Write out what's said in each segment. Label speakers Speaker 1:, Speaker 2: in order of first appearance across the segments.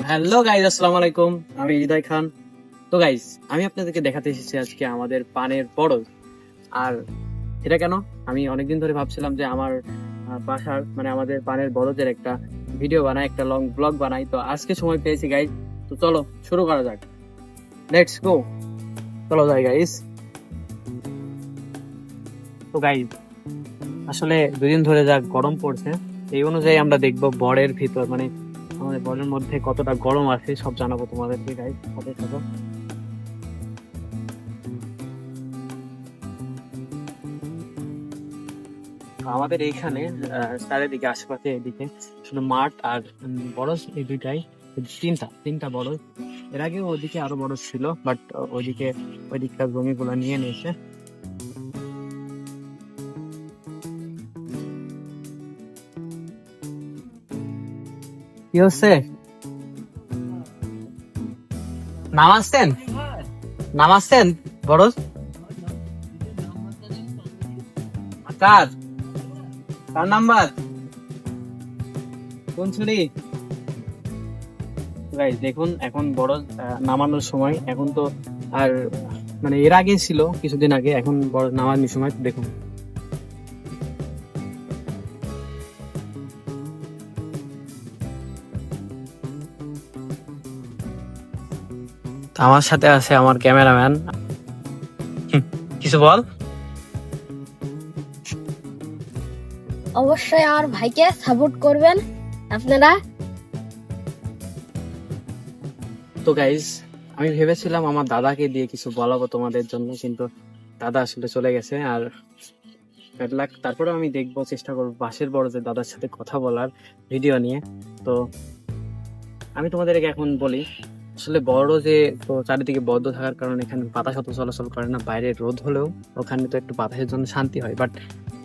Speaker 1: Hello guys, আসসালামু আলাইকুম। আমি হৃদয় খান। তো গাইজ, আমি আপনাদেরকে দেখাতে এসেছি আজকে আমাদের পানের বরজ। আর এটা কেন, আমি অনেকদিন ধরে ভাবছিলাম যে আমার বাসার মানে আমাদের পানের বরজের একটা ভিডিও বানাই, একটা লং ব্লগ বানাই। তো আজকে সময় পেয়েছি গাইজ। তো চলো শুরু করা যাক, লেটস গো। চলো যাই গাইজ। তো গাইজ, আসলে দুদিন ধরে যা গরম পড়ছে, এই অনুযায়ী আমরা দেখবো বরের ভিতর মানে আমাদের বরের মধ্যে কতটা গরম আছে সব জানাবো তোমাদেরকে গাইজ। সাথে থাকো। আমাদের এইখানে চারিদিকে আশেপাশে এদিকে শুধু মাঠ আর বরজ, এই দুইটাই, তিনটা বরজ। এর আগে ওদিকে আরো বরজ ছিল, বাট ওই দিককার জমিগুলো নিয়ে নিয়েছে। কি হচ্ছে? নামাজতেন নামাজতেন বরজ কার কার নাম্বার কোন ছুরি? গাইস দেখুন, এখন বড় নামানোর সময়। এখন তো আর মানে এর আগে ছিল কিছুদিন আগে, এখন বড় নামানোর সময়। দেখুন তো আমার সাথে আছে আমার ক্যামেরাম্যান। কিছু বল।
Speaker 2: অবশ্যই আমার ভাইকে সাপোর্ট করবেন আপনারা।
Speaker 1: তো গাইজ, আমি ভেবেছিলাম আমার দাদাকে দিয়ে কিছু বলাবো তোমাদের জন্য, কিন্তু দাদা আসলে চলে গেছে। আর ব্যাড লাক। তারপরে আমি দেখবো, চেষ্টা করবো বাসের বড় যে দাদার সাথে কথা বলার ভিডিও নিয়ে। তো আমি তোমাদেরকে এখন বলি, আসলে বড় যে তো চারিদিকে বদ্ধ থাকার কারণে এখানে বাতাস অত চলাচল করে না। বাইরে রোদ হলেও ওখানে তো একটু বাতাসের জন্য শান্তি হয়, বাট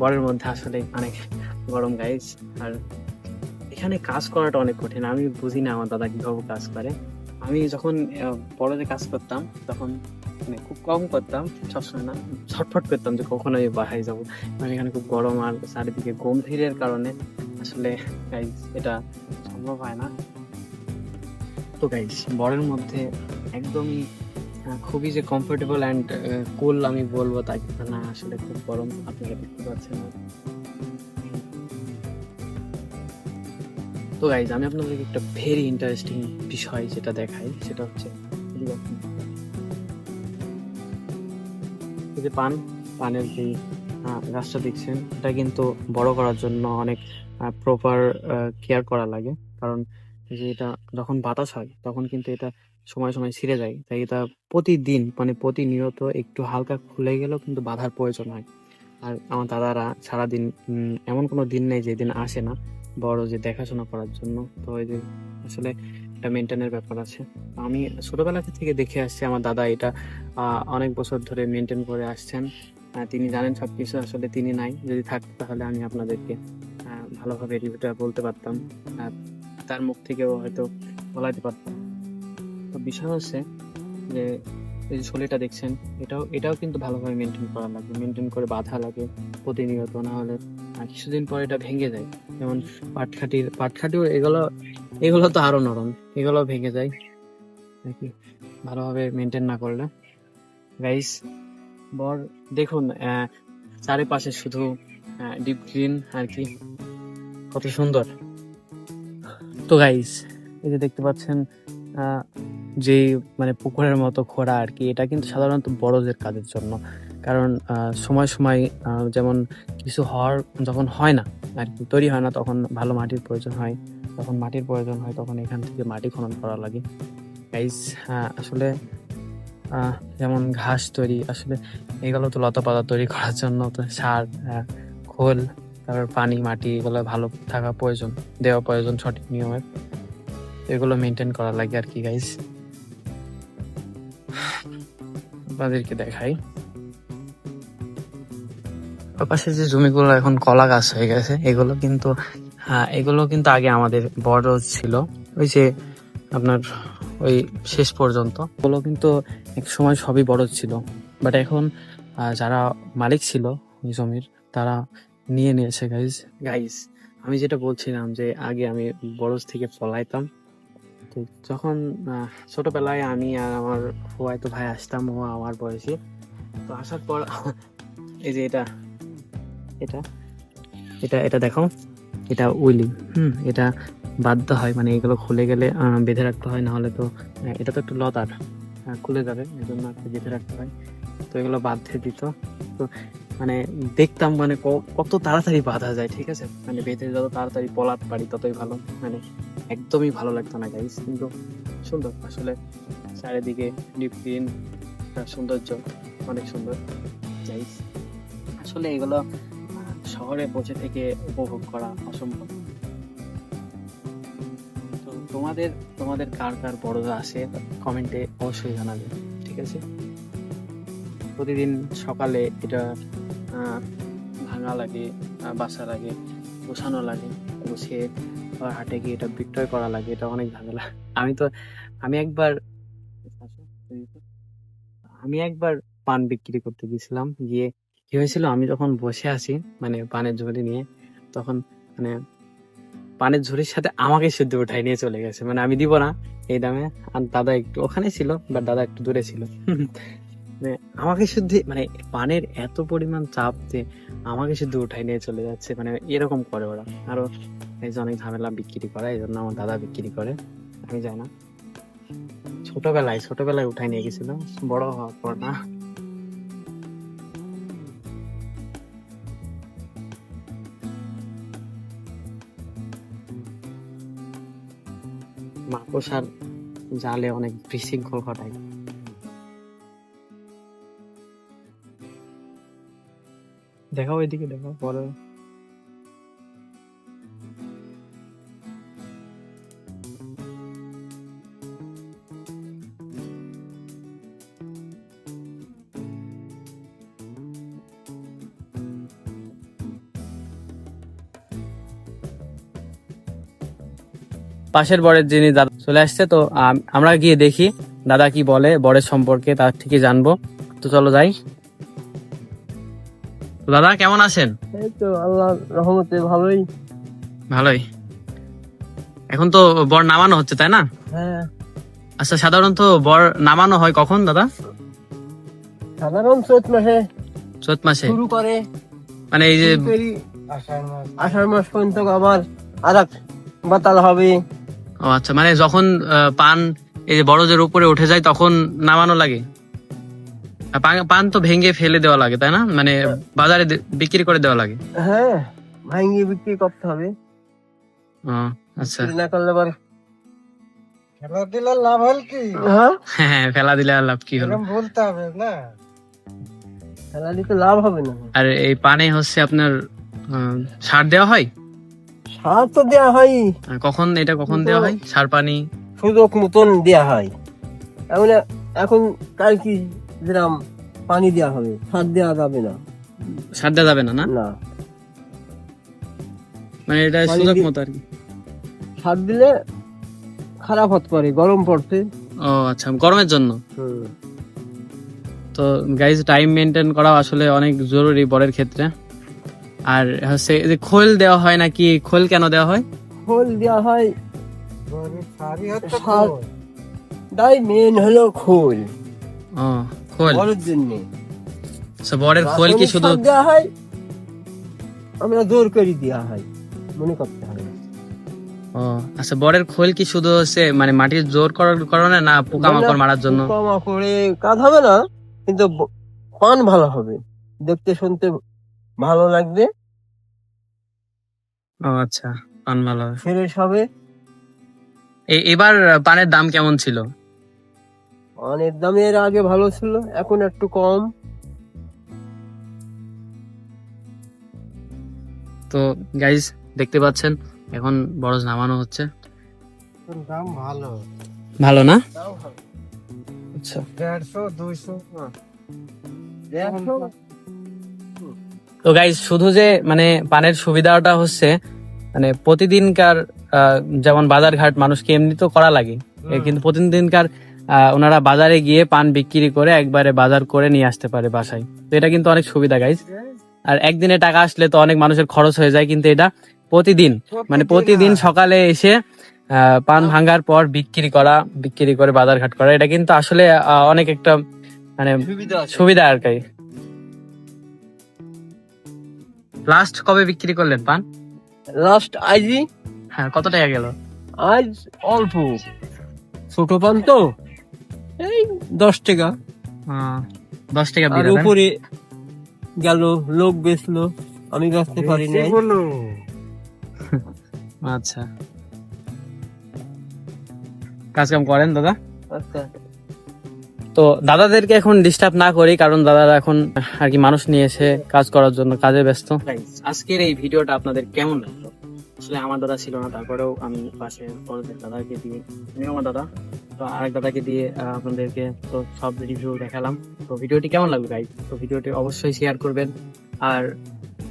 Speaker 1: বরের মধ্যে আসলে অনেক গরম গাইজ। আর এখানে কাজ করাটা অনেক কঠিন। আমি বুঝি না আমার দাদা কিভাবে কাজ করে। আমি যখন বড়দের কাজ করতাম তখন মানে খুব কম করতাম, সবসময় না, ছটফট করতাম যে কখন আমি বাসায় যাবো। মানে এখানে খুব গরম আর চারিদিকে গম্ভীরের কারণে আসলে গাইজ এটা সম্ভব হয় না। তো গাইজ, বরের মধ্যে একদমই খুবই যে কমফোর্টেবল অ্যান্ড কুল আমি বলবো তাই কিন্তু না, আসলে খুব গরম, আপনারা দেখতে পাচ্ছেন। তো গাইজ, আমি আপনাদেরকে একটা ভেরি ইন্টারেস্টিং বিষয় যেটা দেখাই, সেটা হচ্ছে এই যে পানের যে গাছটা দেখছেন, এটা কিন্তু বড় করার জন্য অনেক প্রপার কেয়ার করা লাগে। কারণ এই যে এটা যখন বাতাস হয় তখন কিন্তু এটা সময় সময় ছিঁড়ে যায়। তাই এটা প্রতিদিন মানে প্রতিনিয়ত একটু হালকা খুলে গেলেও কিন্তু বাধার প্রয়োজন হয়। আর আমার দাদারা সারাদিন এমন কোনো দিন নেই যেদিন আসে না বড় যে দেখাশোনা করার জন্য। তো এই যে আসলে এটা মেনটেনের ব্যাপার আছে। আমি ছোটবেলা থেকে দেখে আসছি আমার দাদা এটা অনেক বছর ধরে মেনটেন করে আসছেন। তিনি জানেন সবকিছু। আসলে তিনি নাই, যদি থাকতো তাহলে আমি আপনাদেরকে ভালোভাবে রিভিউটা বলতে পারতাম, আর তার মুখ থেকেও হয়তো বলাতে পারতাম। তো বিষয় হচ্ছে যে এই যে শোলেটা দেখছেন, এটাও কিন্তু ভালোভাবে মেনটেন করা লাগে, মেনটেন করে বাঁধা লাগে প্রতিনিয়ত, না হলে কিছুদিন পর এটা ভেঙে যায়। যেমন পাটখাটিও এগুলো এগুলো তো আরো নরম, এগুলো ভেঙে যায় নাকি ভালোভাবে মেনটেন না করলে। গাইস, বর দেখুন, চারিপাশে শুধু ডিপ গ্রিন আর কি, কত সুন্দর। তো গাইস, এই যে দেখতে পাচ্ছেন যে মানে পুকুরের মতো খোঁড়া আর কি, এটা কিন্তু সাধারণত বড়দের কাজের জন্য। কারণ সময় সময় যেমন কিছু যখন হয় না আর কি, তৈরি হয় না, তখন ভালো মাটির প্রয়োজন হয়। তখন এখান থেকে মাটি খনন করা লাগে গাইস। আসলে যেমন ঘাস তৈরি, আসলে এগুলো তো লতা পাতা তৈরি করার জন্য তো সার, খোল, তারপর পানি, মাটি এগুলো ভালো থাকা প্রয়োজন, দেওয়া প্রয়োজন সঠিক নিয়মের। এগুলো মেনটেন করা লাগে আর কি গাইস। আপনাদেরকে দেখাই, পাশে যে জমিগুলো এখন কলা গাছ হয়ে গেছে, এগুলো কিন্তু আগে আমাদের বড় ছিল। ওই যে আপনার ওই শেষ পর্যন্ত ওগুলো কিন্তু এক সময় সবই বড় ছিল, বাট এখন যারা মালিক ছিল ওই জমির, তারা নিয়ে নিয়েছে গাইস। আমি যেটা বলছিলাম যে আগে আমি বরজ থেকে ফলাইতাম, তো যখন ছোটবেলায় আমি আর আমার ফুফাতো ভাই আসতাম, ও আমার বয়সী, তো আসার পর এই যে এটা এটা এটা এটা দেখো, এটা উইলি, এটা বাঁধতে হয়, মানে এগুলো খুলে গেলে বেঁধে রাখতে হয়, না হলে তো এটা তো একটু লতার, খুলে যাবে, এই জন্য একটু বেঁধে রাখতে হয়। তো এগুলো বাঁধতে দিত। তো মানে দেখতাম মানে কত তাড়াতাড়ি বাঁধা যায়, ঠিক আছে, মানে বেঁধে যত তাড়াতাড়ি পলাতে পারি ততই ভালো, মানে একদমই ভালো লাগতো না গাইস, কিন্তু সুন্দর আসলে, চারিদিকে ডিপলিন, সৌন্দর্য অনেক সুন্দর গাইস। আসলে এগুলো শহরে বসে থেকে উপভোগ করা অসম্ভব। তো তোমাদের তোমাদের কার কার বড়রা আসে কমেন্টে অবশ্যই জানাবে, ঠিক আছে। প্রতিদিন সকালে এটা ভাঙা লাগে, বাসা লাগে, গোছানো লাগে, গুছিয়ে আবার হাটে গিয়ে এটা বিক্রয় করা লাগে, এটা অনেক ঝামেলা। আমি তো আমি একবার আমি একবার পান বিক্রি করতে গেছিলাম, গিয়ে কি হয়েছিল, আমি যখন বসে আছি মানে পানের ঝুড়ি নিয়ে, তখন মানে পানের ঝুড়ির সাথে আমাকে শুদ্ধ উঠাই নিয়ে চলে গেছে, মানে আমি দিব না এই দামে, আর দাদা একটু ওখানে ছিল, বাট দাদা একটু দূরে ছিল। মানে আমাকে শুদ্ধ, মানে পানের এত পরিমাণ চাপ যে আমাকে শুদ্ধ উঠাই নিয়ে চলে যাচ্ছে, মানে এরকম করে ওরা। আরো এই যে অনেক ঝামেলা বিক্রি করা, এই জন্য আমার দাদা বিক্রি করে, আমি যাই না। ছোটবেলায় উঠাই নিয়ে গেছিল, বড় হওয়ার পর না। মাকড়সার জালে অনেক বিশৃঙ্খল ঘটায়। দেখাও এদিকে, দেখাও বড়। পাশের বরের যিনি দাদা চলে আসছে, তো আমরা গিয়ে দেখি দাদা কি বলে বরের সম্পর্কে, তার থেকে জানবো। তো চলো যাই। দাদা কেমন আছেন?
Speaker 3: এই তো আল্লাহর রহমতে ভালোই।
Speaker 1: ভালোই। এখন তো বর নামানো হচ্ছে, তাই না?
Speaker 3: হ্যাঁ,
Speaker 1: আচ্ছা, সাধারণত বর নামানো হয় কখন দাদা?
Speaker 3: সাধারণ চৈত মাসে
Speaker 1: চৈত মাসে
Speaker 3: শুরু করে,
Speaker 1: মানে এই যে
Speaker 3: আষাঢ় মাস পর্যন্ত আবার আর এক বাতাল হবে।
Speaker 1: ও আচ্ছা, মানে যখন পান এই যে বড়দের উপরে উঠে যায় তখন নামানো লাগে। আর পান তো ভেঙে ফেলে দেওয়া লাগে, তাই না? মানে বাজারে বিক্রি করে দেওয়া লাগে।
Speaker 3: হ্যাঁ, ভাঙ্গি বিক্রি করতে হবে,
Speaker 1: ও আচ্ছা।
Speaker 3: বিক্রি না করলে আবার
Speaker 4: খেলা দিলে লাভ হল কি?
Speaker 3: হ্যাঁ,
Speaker 1: হ্যাঁ, ফেলা দিলে আর লাভ কি হলো?
Speaker 4: এরকম বলতে হবে না।
Speaker 3: খেলা দিতে লাভ হবে না।
Speaker 1: আর এই পানে হচ্ছে আপনার সার দেওয়া হয়?
Speaker 3: সার তো দেওয়া হয়,
Speaker 1: আর কখন দেওয়া হয় সার পানি?
Speaker 3: সুযোগ মতন দেওয়া হয়। এখন কাল কি যেরকম পানি দেওয়া হবে, সার দেওয়া যাবে না।
Speaker 1: সার দেওয়া যাবে না, না?
Speaker 3: না,
Speaker 1: মানে এটা
Speaker 3: পানি
Speaker 1: সুযোগ
Speaker 3: দিয়ে-
Speaker 1: মতো আর কি।
Speaker 3: সার দিলে খারাপ হতে পারে, গরম পড়ছে।
Speaker 1: ও আচ্ছা, গরমের জন্য। তো গাইজ, টাইম মেনটেন করা আসলে অনেক জরুরি বরের ক্ষেত্রে। আর হচ্ছে যে খোল দেওয়া হয় নাকি, খোল কেন দেওয়া হয়?
Speaker 3: খোল দেওয়া হয়,
Speaker 4: গরুর সারই হচ্ছে
Speaker 3: সার।
Speaker 4: খোল।
Speaker 3: তাই মেন হলো খোল,
Speaker 1: ও খোল।
Speaker 3: বড়ের জন্য।
Speaker 1: আচ্ছা, বরের খোল কি শুধু?
Speaker 3: রাসায়নিক সার দেওয়া হয়, আমরা জোর করে দেওয়া হয়, মনে করতে হবে।
Speaker 1: ও আচ্ছা, বরের খোল কি শুধু হচ্ছে মানে মাটির জোর করার কারণে, না পোকামাকড় মারার জন্য?
Speaker 3: করে কাজ হবে না, কিন্তু পান ভালো হবে, দেখতে শুনতে ভালো লাগবে,
Speaker 1: ও আচ্ছা, পান ভালো হয়।
Speaker 3: ফ্রেশ হবে।
Speaker 1: এবার পানের দাম কেমন ছিল?
Speaker 3: পানের দামের আগে ভালো ছিল, এখন একটু কম।
Speaker 1: তো গাইজ দেখতে পাচ্ছেন এখন বরজ নামানো হচ্ছে।
Speaker 4: এখন দাম ভালো,
Speaker 1: ভালো না? আচ্ছা,
Speaker 4: 150 200।
Speaker 1: তো গাইজ শুধু যে মানে পানের সুবিধাটা হচ্ছে মানে প্রতিদিনকার যেমন বাজারঘাট মানুষকে এমনি তো করা লাগে, কিন্তু প্রতিদিনকার ওনারা বাজারে গিয়ে পান বিক্রি করে একবারে বাজার করে নিয়ে আসতে পারে বাসায়। তো এটা কিন্তু অনেক সুবিধা গাইজ। আর একদিনে টাকা আসলে তো অনেক মানুষের খরচ হয়ে যায়, কিন্তু এটা প্রতিদিন মানে প্রতিদিন সকালে এসে পান ভাঙার পর বিক্রি করে বাজারঘাট করা, এটা কিন্তু আসলে অনেক একটা মানে সুবিধা আর কি। লাস্ট কবে বিক্রি করলেন পান?
Speaker 3: লাস্ট আজই,
Speaker 1: হ্যাঁ, কত টাকা গেল?
Speaker 3: আজ অল্প, ছোট পান তো, এই 10 টাকা।
Speaker 1: 10 টাকা
Speaker 3: আর
Speaker 1: বিড়ালেন?
Speaker 3: উপরে গেল, লোক বেচলো, আমি বেচতে পারি নাই।
Speaker 4: বলো
Speaker 1: আচ্ছা, কাজ কাম করেন দাদা?
Speaker 3: আচ্ছা,
Speaker 1: তো দাদাদেরকে এখন ডিস্টার্ব না করি, কারণ দাদারা এখন আর কি মানুষ নিয়ে এসে কাজ করার জন্য কাজে ব্যস্ত। আজকের এই ভিডিওটা আপনাদের কেমন লাগলো? আসলে আমার দাদা ছিল না, তারপরেও আমি পাশে বড়দের দাদাকে দিয়ে, আমার দাদা তো আরেক দাদাকে দিয়ে আপনাদেরকে তো সব রিভিউ দেখালাম। তো ভিডিওটি কেমন লাগলো গাইজ? তো ভিডিওটি অবশ্যই শেয়ার করবেন। আর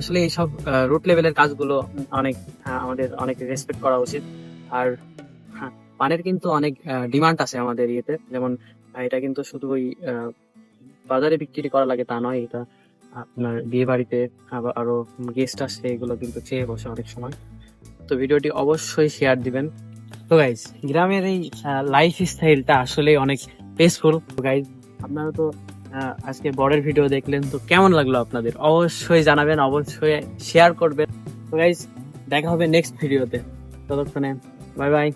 Speaker 1: আসলে এইসব রুট লেভেলের কাজগুলো অনেক আমাদের অনেক রেসপেক্ট করা উচিত। আর হ্যাঁ, পানের কিন্তু অনেক ডিমান্ড আছে আমাদের ইয়েতে, যেমন এটা কিন্তু শুধু ওই বাজারে বিক্রি করা লাগে তা নয়, এটা আপনার বিয়ে বাড়িতে আবার আরো গেস্ট আসে, এগুলো কিন্তু চেয়ে বসে অনেক সময়। তো ভিডিওটি অবশ্যই শেয়ার দিবেন। তো গাইজ, গ্রামের এই লাইফ স্টাইলটা আসলে অনেক পেসফুল। গাইজ, আপনারা তো আজকে বড়ের ভিডিও দেখলেন, তো কেমন লাগলো আপনাদের অবশ্যই জানাবেন, অবশ্যই শেয়ার করবেন। তো গাইজ, দেখা হবে নেক্সট ভিডিওতে, ততক্ষণে বাই বাই।